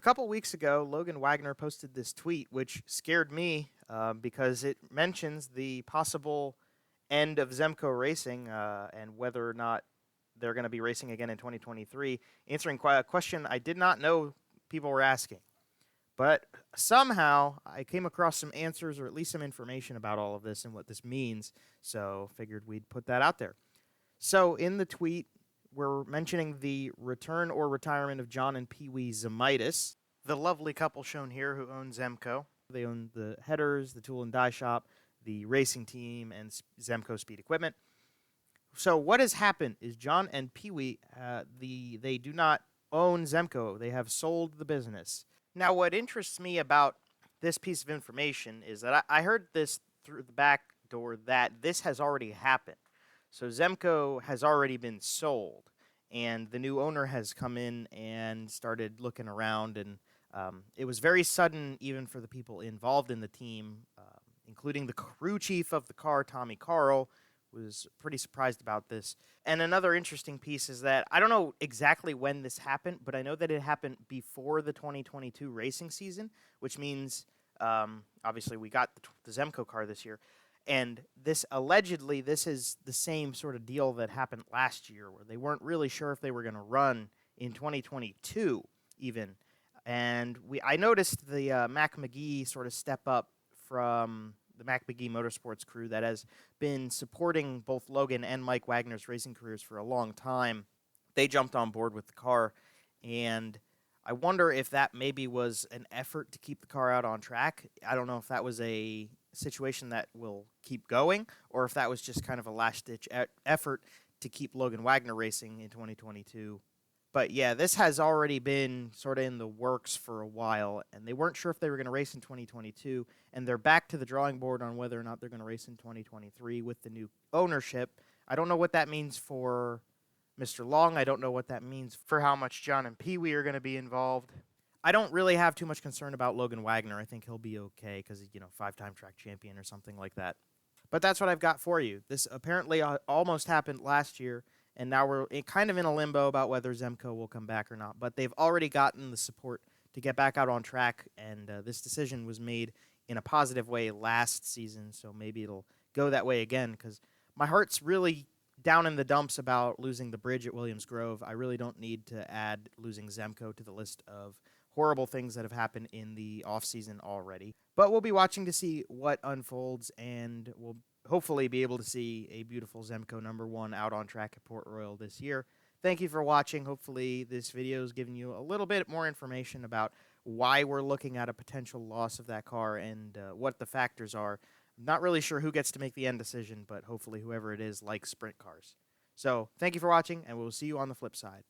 A couple weeks ago, Logan Wagner posted this tweet, which scared me because it mentions the possible end of Zemco racing and whether or not they're going to be racing again in 2023, answering a question I did not know people were asking. But somehow I came across some answers or at least some information about all of this and what this means, so figured we'd put that out there. So in the tweet, we're mentioning the return or retirement of John and Pee Wee Zemitis, the lovely couple shown here who own Zemco. They own the headers, the tool and die shop, the racing team, and Zemco Speed Equipment. So what has happened is John and Pee Wee, they do not own Zemco. They have sold the business. Now, what interests me about this piece of information is that I heard this through the back door that this has already happened. So Zemco has already been sold, and the new owner has come in and started looking around, and it was very sudden even for the people involved in the team, including the crew chief of the car, Tommy Carl, was pretty surprised about this. And another interesting piece is that I don't know exactly when this happened, but I know that it happened before the 2022 racing season, which means obviously we got the Zemco car this year. And this allegedly, this is the same sort of deal that happened last year, where they weren't really sure if they were going to run in 2022 even. And I noticed the Mac McGee sort of step up from the Mac McGee Motorsports crew that has been supporting both Logan and Mike Wagner's racing careers for a long time. They jumped on board with the car, and I wonder if that maybe was an effort to keep the car out on track. I don't know if that was a situation that will keep going, or if that was just kind of a last-ditch effort to keep Logan Wagner racing in 2022. But yeah, this has already been sort of in the works for a while, and they weren't sure if they were going to race in 2022, and they're back to the drawing board on whether or not they're going to race in 2023 with the new ownership. I don't know what that means for Mr. Long. I don't know what that means for how much John and Pee Wee are going to be involved. I don't really have too much concern about Logan Wagner. I think he'll be okay because he's, five-time track champion or something like that. But that's what I've got for you. This apparently almost happened last year, and now we're kind of in a limbo about whether Zemco will come back or not. But they've already gotten the support to get back out on track, and this decision was made in a positive way last season, so maybe it'll go that way again, because my heart's really down in the dumps about losing the bridge at Williams Grove. I really don't need to add losing Zemco to the list of horrible things that have happened in the offseason already. But we'll be watching to see what unfolds, and we'll hopefully be able to see a beautiful Zemco #1 out on track at Port Royal this year. Thank you for watching. Hopefully this video is giving you a little bit more information about why we're looking at a potential loss of that car and what the factors are. I'm not really sure who gets to make the end decision, but hopefully whoever it is likes sprint cars. So thank you for watching, and we'll see you on the flip side.